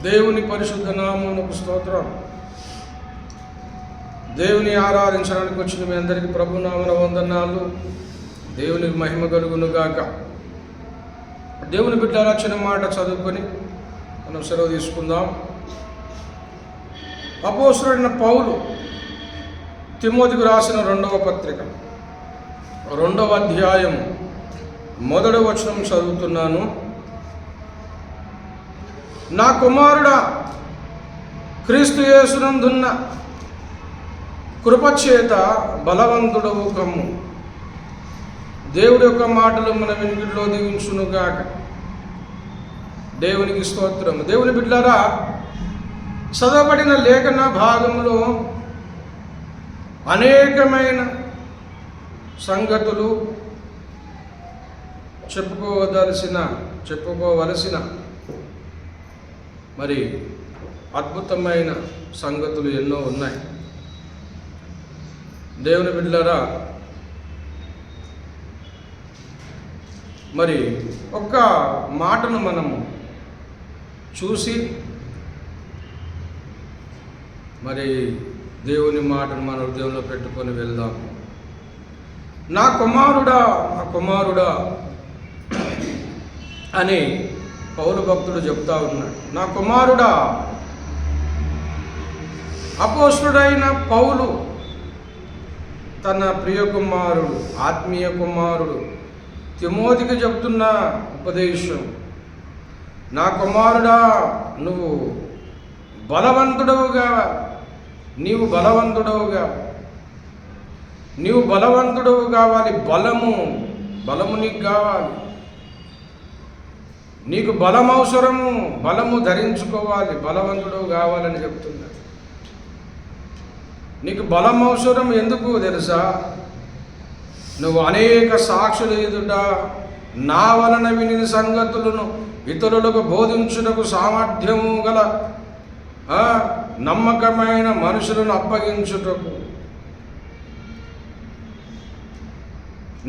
దేవుని పరిశుద్ధ నామమునకు స్తోత్రం. దేవుని ఆరాధించడానికి వచ్చిన మీ అందరికీ ప్రభు నామమున వందనాలు. దేవునికి మహిమ కలుగును గాక. దేవుని బిడ్డల చిన్న మాట చదువుకొని మనం సెలవు తీసుకుందాం. అపోస్తలుడైన పౌలు తిమోతికి రాసిన 2వ పత్రిక 2వ అధ్యాయం 1వ వచనం చదువుతున్నాను. నా కుమారుడా, క్రీస్తు యేసునందున్న కృపచేత బలవంతుడవు కమ్ము. దేవుడి యొక్క మాటలు మన వినికిడిలో దీవించునుగాక. దేవునికి స్తోత్రం. దేవుని బిడ్డలారా, చదవబడిన లేఖన భాగంలో అనేకమైన సంగతులు చెప్పుకోవలసిన మరి అద్భుతమైన సంగతులు ఎన్నో ఉన్నాయి. దేవుని బిడ్డలారా, మరి ఒక్క మాటను మనము చూసి మరి దేవుని మాటను మన హృదయంలో పెట్టుకొని వెళ్దాం. నా కుమారుడా, నా కుమారుడా అని పౌలు భక్తుడు చెప్తా ఉన్నాడు. నా కుమారుడా. అపోస్తలుడైన పౌలు తన ప్రియ కుమారుడు, ఆత్మీయ కుమారుడు తిమోతికి చెప్తున్న ఉపదేశం, నా కుమారుడా, నువ్వు బలవంతుడవుగా, నీవు బలవంతుడవు కావాలి. బలము నీకు కావాలి. నీకు బలం అవసరము. బలము ధరించుకోవాలి. బలవంతుడు కావాలని చెప్తున్నాడు. నీకు బలం అవసరం. ఎందుకు తెలుసా? నువ్వు అనేక సాక్షుల ఎదుట నా వలన విని సంగతులను ఇతరులకు బోధించుటకు సామర్థ్యము గల నమ్మకమైన మనుషులను అప్పగించుటకు,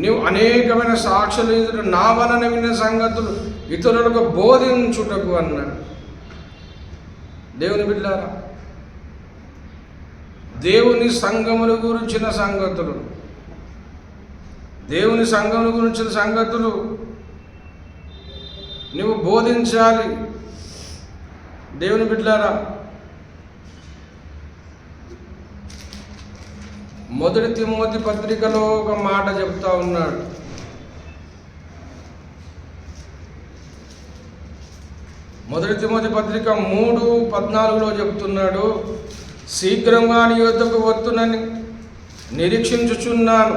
నీవు అనేకమైన సాక్షుల ఎదుట నా వలన విన్న సంగతులు ఇతరులకు బోధించుటకు అన్నాడు. దేవుని బిడ్డలారా, దేవుని సంఘముల గురించిన సంగతులు, దేవుని సంఘముల గురించిన సంగతులు నువ్వు బోధించాలి. దేవుని బిడ్డలారా, 1 తిమోతి పత్రికలో ఒక మాట చెప్తా ఉన్నాడు. 1 తిమోతి పత్రిక 3:14 చెప్తున్నాడు, శీఘ్రంగా నీ యొద్దకు వత్తునని నిరీక్షించుచున్నాను.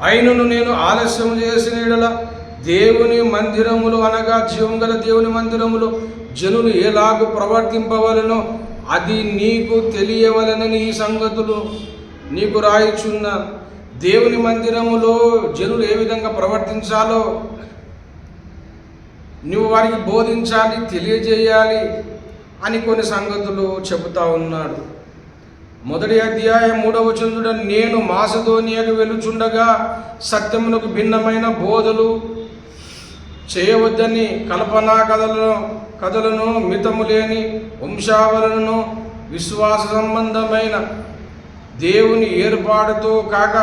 అయినను నేను ఆలస్యం చేసిన యెడల దేవుని మందిరములు అనగా జీవం గల దేవుని మందిరములో జనులు ఎలాగూ ప్రవర్తింపవలనో అది నీకు తెలియవలనని ఈ సంగతులు నీకు రాయిచున్నాను. దేవుని మందిరములో జనులు ఏ విధంగా ప్రవర్తించాలో నువ్వు వారికి బోధించాలి, తెలియజేయాలి అని కొన్ని సంగతులు చెబుతా ఉన్నాడు. 1వ అధ్యాయం 3వ వచనం, నేను మాసిదోనియకు వెలుచుండగా సత్యమునకు భిన్నమైన బోధలు చేయవద్దని కల్పనా కథలను మితము లేని వంశావళను విశ్వాస సంబంధమైన దేవుని ఏర్పాటుతో కాక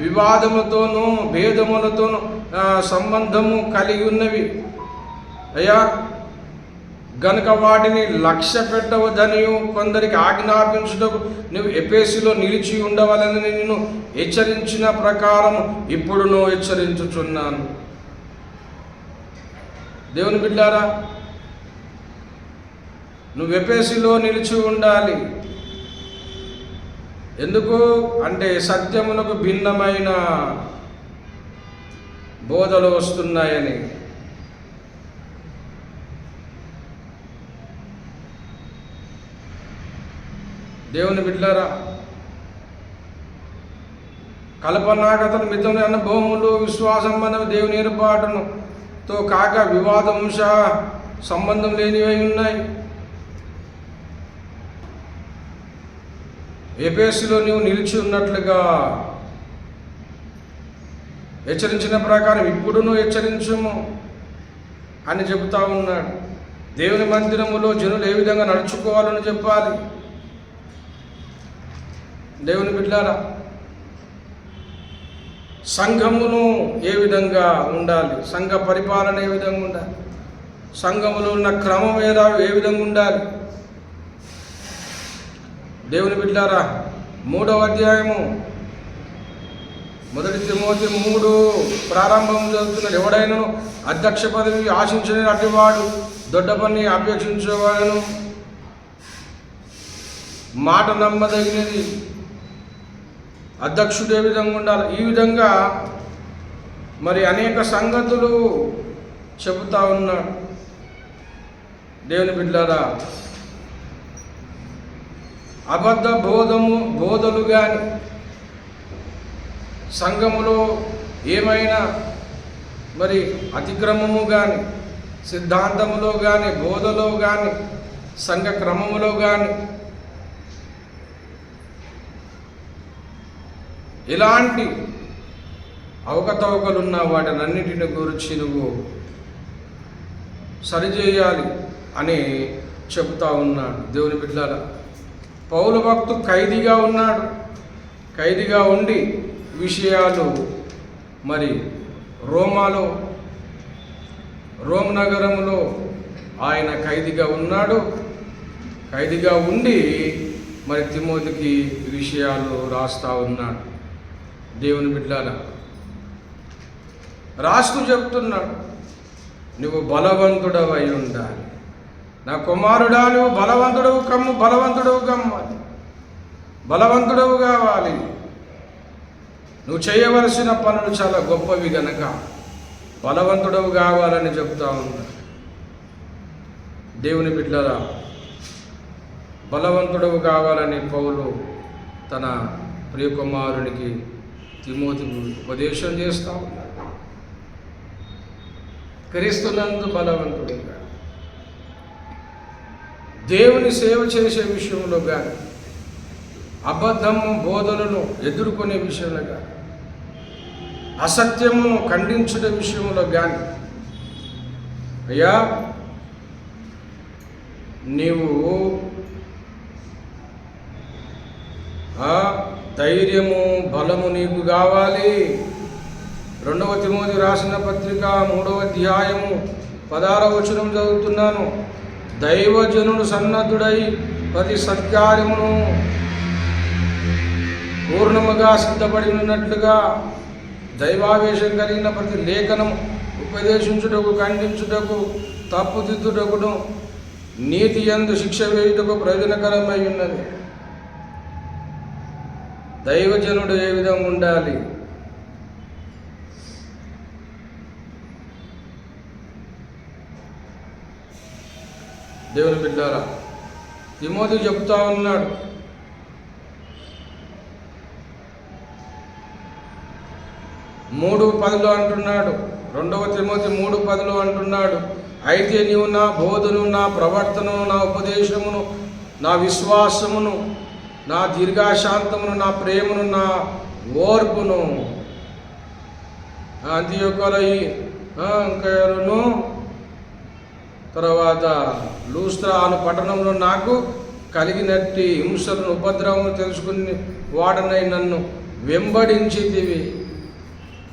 వివాదములతోనూ భేదములతోనూ సంబంధము కలిగి ఉన్నవి అయ్యా. గనుక వాటిని లక్ష్య పెట్టవద్దని కొందరికి ఆజ్ఞాపించుటకు నువ్వు ఎఫెసులో నిలిచి ఉండవలని నిన్ను హెచ్చరించిన ప్రకారం ఇప్పుడును హెచ్చరించుచున్నాను. దేవుని బిడ్డారా, నువ్వు ఎఫెసులో నిలిచి ఉండాలి. ఎందుకు అంటే సత్యమునకు భిన్నమైన బోధలు వస్తున్నాయని. దేవుని బిడ్డలారా, కల్పనాగతలు మితములు అనుభవములు విశ్వాస సంబంధం దేవుని ఏర్పాటును తో కాక వివాదంశ సంబంధం లేనివై ఉన్నాయి. ఎఫెసులో నీవు నిలిచి ఉన్నట్లుగా హెచ్చరించిన ప్రకారం ఇప్పుడును హెచ్చరించుము. అని చెబుతా ఉన్నాడు. దేవుని మందిరములో జనులు ఏ విధంగా నడుచుకోవాలని చెప్పాలి. దేవుని బిడ్డలారా, సంఘమును ఏ విధంగా ఉండాలి, సంఘ పరిపాలన ఏ విధంగా ఉండాలి, సంఘములో ఉన్న క్రమం ఏ విధంగా ఉండాలి. దేవుని బిడ్డలారా, 3వ అధ్యాయము 1 తిమోతి 3 ప్రారంభం జరుగుతున్నాడు. ఎవడైనా అధ్యక్ష పదవి ఆశించిన అటువాడు దొడ్డ పని అపేక్షించేవాడును, మాట నమ్మదగినది. అధ్యక్షుడు ఏ విధంగా ఉండాలి, ఈ విధంగా మరి అనేక సంగతులు చెబుతా ఉన్నాడు. దేవుని బిడ్డలారా, అబద్ధ బోధలు కానీ, సంఘములో ఏమైనా మరి అతిక్రమము కానీ, సిద్ధాంతములో కానీ, బోధలో కానీ, సంఘ క్రమములో కానీ ఇలాంటి అవకతవకలున్న వాటినన్నిటిని గురించి నువ్వు సరిచేయాలి అని చెప్తా ఉన్నాడు. దేవుని బిడ్డలారా, పౌలు భక్తుడు ఖైదీగా ఉన్నాడు. ఖైదీగా ఉండి విషయాలు మరి రోమ్ నగరంలో ఆయన ఖైదీగా ఉన్నాడు. ఖైదీగా ఉండి మరి తిమోతికి విషయాలు రాస్తా ఉన్నాడు. దేవుని బిడ్డలారా, రాస్తూ చెప్తున్నాడు, నువ్వు బలవంతుడవై ఉండాలి. నా కుమారుడా, నువ్వు బలవంతుడవు కమ్ము, బలవంతుడవు కమ్మాలి, బలవంతుడవు కావాలి. నువ్వు చేయవలసిన పనులు చాలా గొప్పవి గనక బలవంతుడవు కావాలని చెప్తా ఉన్నా. దేవుని బిడ్డలారా, బలవంతుడవు కావాలని పౌలు తన ప్రియకుమారునికి తిమోతికి ఉపదేశం చేస్తా ఉన్నాడు. క్రీస్తునందు బలవంతుడిగా, దేవుని సేవ చేసే విషయంలో కానీ, అబద్ధము బోధనను ఎదుర్కొనే విషయంలో కానీ, అసత్యమును ఖండించుట విషయంలో కానీ, అయ్యా నీవు ధైర్యము బలము నీకు కావాలి. 2వ తిమోతి రాసిన పత్రిక 3వ అధ్యాయము 16వ వచనం చదువుతున్నాను. దైవజనుడు సన్నద్ధుడై ప్రతి సత్కార్యమును పూర్ణముగా సిద్ధపడి ఉన్నట్లుగా దైవావేశం కలిగిన ప్రతి లేఖనం ఉపదేశించుటకు, ఖండించుటకు, తప్పుదిద్దుటకును, నీతి యందు శిక్ష వేయుటకు ప్రయోజనకరమై ఉన్నది. దైవజనుడు ఏ విధంగా ఉండాలి? దేవుని బిడ్డలారా, తిమోతి చెప్తా ఉన్నాడు, 3:10 అంటున్నాడు. 2వ తిమోతి 3:10 అంటున్నాడు, అయితే నీవు నా బోధను, నా ప్రవర్తనను, నా ఉపదేశమును, నా విశ్వాసమును, నా దీర్ఘశాంతమును, నా ప్రేమను, నా ఓర్పును, అంత్యోకయను తర్వాత లూస్త్రా అను పట్టణంలో నాకు కలిగినట్టి హింసలను, ఉపద్రవము తెలుసుకుని వాడనై నన్ను వెంబడించితివి,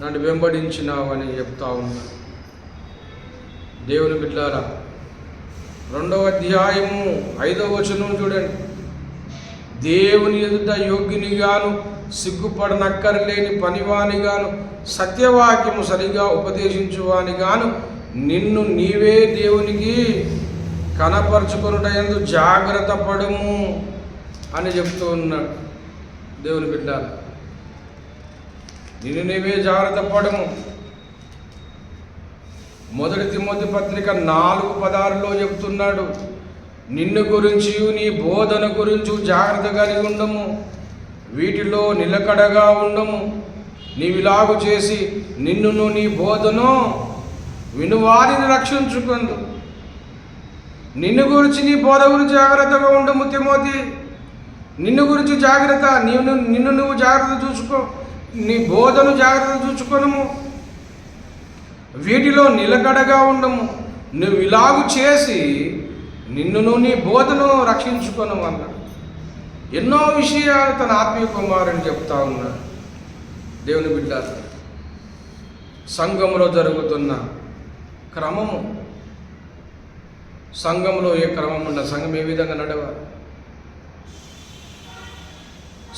నన్ను వెంబడించినావు అని చెప్తా ఉన్నా. దేవుని బిడ్డలారా, 2వ అధ్యాయము 5వ వచనం చూడండి. దేవుని ఎదుట యోగ్యునిగాను, సిగ్గుపడనక్కరలేని పనివానిగాను, సత్యవాక్యము సరిగా ఉపదేశించువానిగాను నిన్ను నీవే దేవునికి కనపరుచుకొనుట యందు జాగ్రత్త పడుము అని చెప్తూ ఉన్నాడు. దేవుని బిడ్డ, నిన్ను నీవే జాగ్రత్త పడము. 1 తిమోతి పత్రిక 4:16 చెప్తున్నాడు, నిన్ను గురించి, నీ బోధన గురించి జాగ్రత్త కలిగి ఉండము, వీటిలో నిలకడగా ఉండము. నీవిలాగు చేసి నిన్నును నీ బోధను వినువారిని రక్షించుకుందు. నిన్ను గురించి, నీ బోధ గురించి జాగ్రత్తగా ఉండము తిమోతి. నిన్ను గురించి జాగ్రత్త, నిన్ను నువ్వు జాగ్రత్త చూసుకో, నీ బోధను జాగ్రత్త చూసుకొనము, వీటిలో నిలకడగా ఉండము. నువ్వు ఇలాగు చేసి నిన్నును నీ బోధను రక్షించుకొను అన్నాడు. ఎన్నో విషయాలు తన ఆత్మీయ కుమారుని చెప్తా ఉన్నాడు. దేవుని బిడ్డ, సంఘంలో జరుగుతున్న క్రమము, సంఘంలో ఏ క్రమం ఉండదు, సంఘం ఏ విధంగా నడవాలి,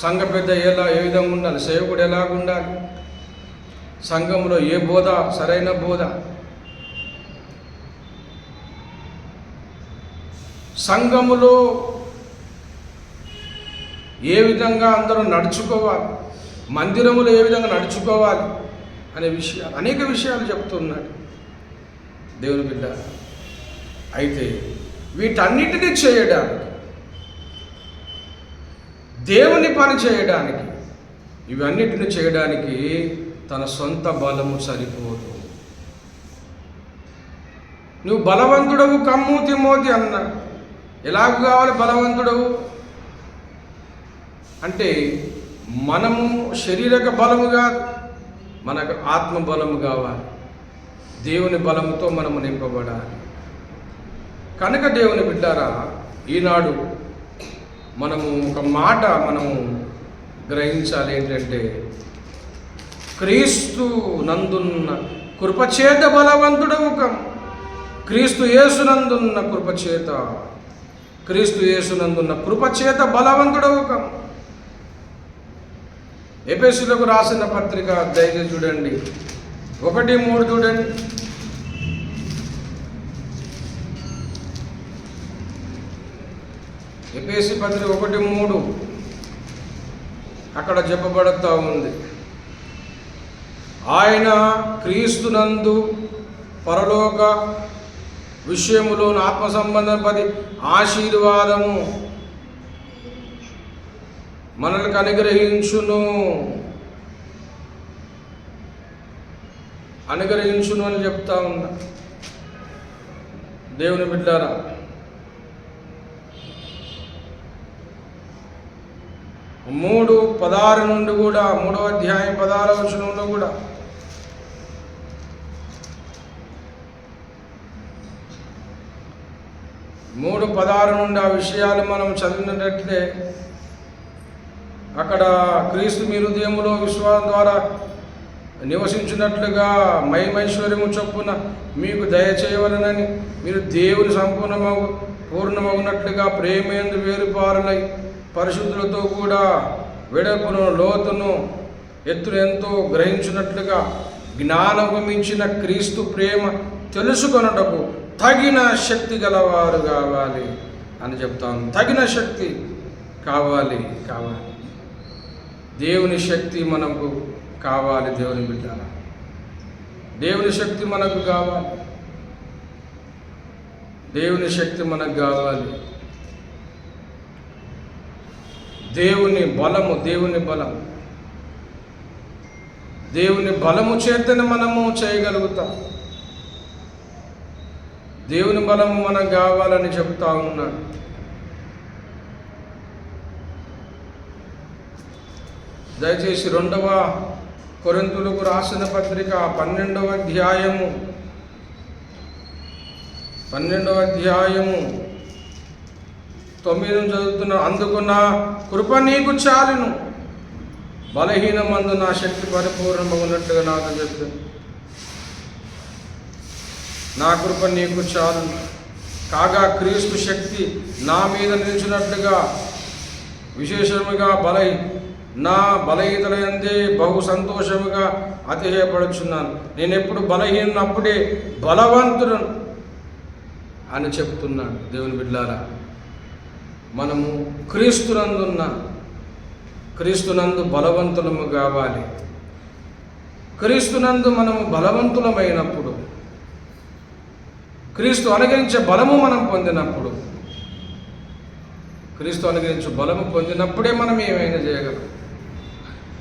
సంఘ పెద్ద ఏ విధంగా ఉండాలి, సేవకుడు ఎలాగ ఉండాలి, సంఘంలో ఏ బోధ సరైన బోధ, సంఘములో ఏ విధంగా అందరూ నడుచుకోవాలి, మందిరములో ఏ విధంగా నడుచుకోవాలి అనే విషయాలు, అనేక విషయాలు చెప్తున్నాడు దేవుని బిడ్డ. అయితే వీటన్నిటినీ చేయడానికి, దేవుని పని చేయడానికి, ఇవన్నిటిని చేయడానికి తన సొంత బలము సరిపోదు. నువ్వు బలవంతుడవు కమ్ము తిమోతి అన్నాడు. ఎలాగ కావాలి బలవంతుడవు అంటే, మనము శరీరక బలము కాదు, మనకు ఆత్మ బలము కావాలి. దేవుని బలముతో మనము నింపబడాలి. కనుక దేవుని బిడ్డారా, ఈనాడు మనము ఒక మాట మనము గ్రహించాలి. ఏంటంటే, క్రీస్తు నందున్న కృపచేత బలవంతుడవు కమ్. క్రీస్తు యేసునందున్న కృపచేత, క్రీస్తు యేసునందున్న కృపచేత బలవంతుడవు కమ్. ఎఫెసీయులకు రాసిన పత్రిక దయచేసి చూడండి, 1:3 చూడండి. ఎఫెసీ పత్రిక 1:3 అక్కడ చెప్పబడుతూ ఉంది, ఆయన క్రీస్తునందు పరలోక విషయములోని ఆత్మ సంబంధపది ఆశీర్వాదము మనల్ని అనుగ్రహించును అని చెప్తా ఉన్నా. దేవుని బిడ్డారా, 3:16 నుండి కూడా, 3వ అధ్యాయం 16వ వచనంలో కూడా నుండి ఆ విషయాలు మనం చదివినట్లయితే, అక్కడ క్రీస్తు మీ హృదయములో విశ్వాసం ద్వారా నివసించినట్లుగా మహిమైశ్వర్యము చొప్పున మీకు దయచేయవలనని, మీరు దేవుని పూర్ణమగునట్లుగా ప్రేమేందు వేరుపారులై పరిశుద్ధులతో కూడా వెడల్పును లోతును ఎత్తును ఎంతో గ్రహించినట్లుగా జ్ఞానము మించిన క్రీస్తు ప్రేమ తెలుసుకొనుటకు తగిన శక్తి గలవారు కావాలి అని చెప్తాను. తగిన శక్తి కావాలి. దేవుని శక్తి మనకు కావాలి. దేవుని బిడ్డ, దేవుని శక్తి మనకు కావాలి. దేవుని శక్తి మనకు కావాలి. దేవుని బలము, దేవుని బలము చేతనే మనము చేయగలుగుతాం. దేవుని బలము మనకు కావాలని చెప్తా ఉన్నాడు. దయచేసి 2వ కొరింథీయులకు రాసిన పత్రిక 12వ అధ్యాయము 9 చదువుతున్నా. అందుకు నా కృప నీకు చాలును, బలహీనమందు నా శక్తి పరిపూర్ణమగునట్టుగా నాతో చెప్తుంది. నా కృప నీకు చాలును, కాగా క్రీస్తు శక్తి నా మీద నిలిచినట్లుగా విశేషముగా నా బలహీనతలందే బహు సంతోషముగా అతిశయపడుచున్నాను. నేను ఎప్పుడు బలహీనప్పుడే బలవంతుడు అని చెప్తున్నాను. దేవుని బిడ్డలారా, మనము క్రీస్తునందు బలవంతులము కావాలి. క్రీస్తునందు మనము బలవంతులమైనప్పుడు, క్రీస్తు అనుగ్రహించే బలము మనం పొందినప్పుడు, క్రీస్తు అనుగ్రహించే బలము పొందినప్పుడే మనం ఏమైనా చేయగలం,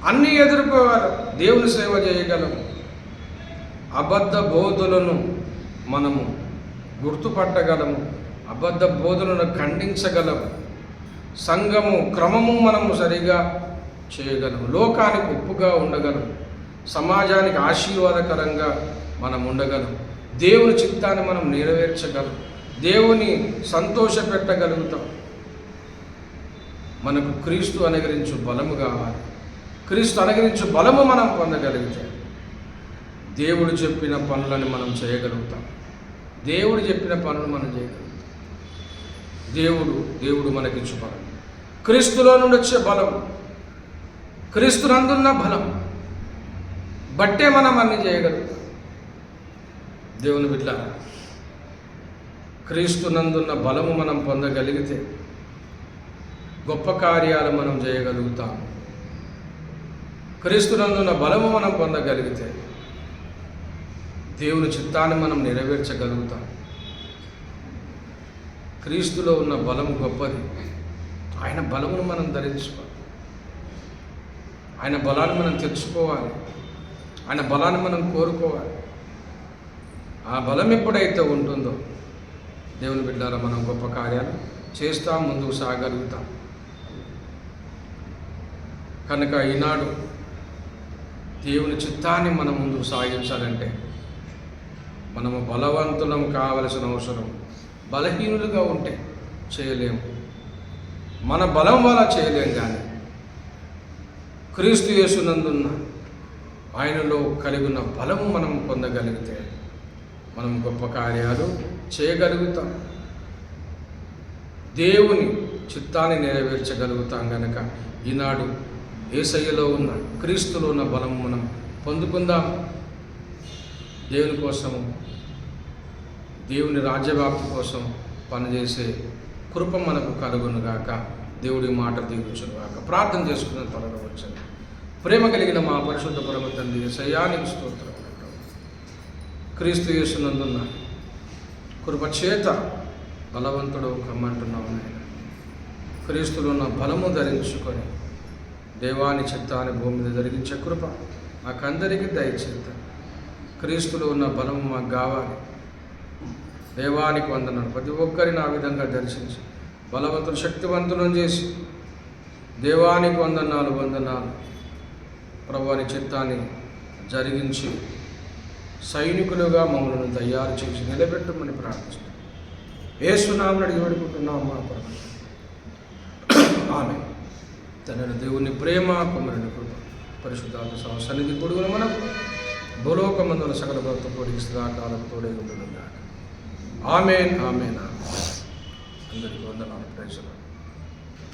అన్నీ ఎదుర్కోగలం, దేవుని సేవ చేయగలం. అబద్ధ బోధులను మనము గుర్తుపట్టగలము, అబద్ధ బోధులను ఖండించగలము, సంఘము క్రమము మనము సరిగా చేయగలము, లోకానికి ఉప్పుగా ఉండగలం, సమాజానికి ఆశీర్వాదకరంగా మనం ఉండగలం, దేవుని చిత్తాన్ని మనం నెరవేర్చగలం, దేవుని సంతోష పెట్టగలుగుతాం. మనకు క్రీస్తు అనుగ్రహించు బలము కావాలి. క్రీస్తు అనుగ్రహించు బలము మనం పొందగలిగితే దేవుడు చెప్పిన పనులను మనం చేయగలుగుతాం. దేవుడు చెప్పిన పనులు మనం చేయగలుగుతాం. దేవుడు మనకిచ్చు బలం, క్రీస్తులో నుండి వచ్చే బలం, క్రీస్తునందున్న బలం బట్టే మనం అన్ని చేయగలుగుతాం. దేవుని బిడ్డ, క్రీస్తునందున్న బలము మనం పొందగలిగితే గొప్ప కార్యాలు మనం చేయగలుగుతాం. క్రీస్తునందున్న బలము మనం పొందగలిగితే దేవుని చిత్తాన్ని మనం నెరవేర్చగలుగుతాం. క్రీస్తులో ఉన్న బలము గొప్పది. ఆయన బలమును మనం ధరించుకోవాలి, ఆయన బలాన్ని మనం తెచ్చుకోవాలి, ఆయన బలాన్ని మనం కోరుకోవాలి. ఆ బలం ఎప్పుడైతే ఉంటుందో దేవుని బిడ్డలారా మనం గొప్ప కార్యాలు చేస్తాం, ముందుకు సాగలుగుతాం. కనుక ఈనాడు దేవుని చిత్తాన్ని మనం ముందుకు సాగించాలంటే మనము బలవంతులం కావలసిన అవసరం. బలహీనులుగా ఉంటే చేయలేము, మన బలం వల్ల చేయలేం. కానీ క్రీస్తు యేసునందున్న ఆయనలో కలిగిన బలము మనం పొందగలిగితే మనం గొప్ప కార్యాలు చేయగలుగుతాం, దేవుని చిత్తాన్ని నెరవేర్చగలుగుతాం. కనుక ఈనాడు యేసయ్యలో ఉన్న క్రీస్తులో ఉన్న బలము మనం పొందుకుందాం. దేవుని కోసము, దేవుని రాజ్యవ్యాప్తి కోసం పనిచేసే కృప మనకు కలుగునుగాక. దేవుడి మాట దీవించునుగాక. ప్రార్థన చేసుకున్న త్వరగా వచ్చాను. ప్రేమ కలిగిన మా పరిశుద్ధ పరమ తండ్రి యేసయ్యానికి స్తోత్రం. క్రీస్తు యేసునందున్న కృప చేత బలవంతుడు కమ్మంటున్నావు నాయన. క్రీస్తులో ఉన్న బలము ధరించుకొని దేవాని చిత్తాన్ని భూమి మీద జరిగించే కృప మాకందరికీ దయచేద్దాం. క్రీస్తులో ఉన్న బలము మాకు కావాలి. దేవానికి వందనాలు. ప్రతి ఒక్కరిని ఆ విధంగా దర్శించి బలవంతులు శక్తివంతులను చేసి దేవానికి వందనాలు. ప్రభువాని చిత్తాన్ని జరిగించి సైనికులుగా మమ్మల్ని తయారు చేసి నిలబెట్టమని ప్రార్థిస్తున్నాం. యేసునామమున అడిగి వేడుకుంటున్నాం మా ప్రభు. ఆమేన్. తండ్రి దేవుని ప్రేమ, కుమారుని కృప, పరిశుద్ధాత్మ సన్నిధి పొడుగున మనకు భూలోకమందున సకల భక్త కోడికి సదాకాలం తోడే ఉండును గాక. ఆమేన్. అందరికీ వందనాలు. Praise the lord.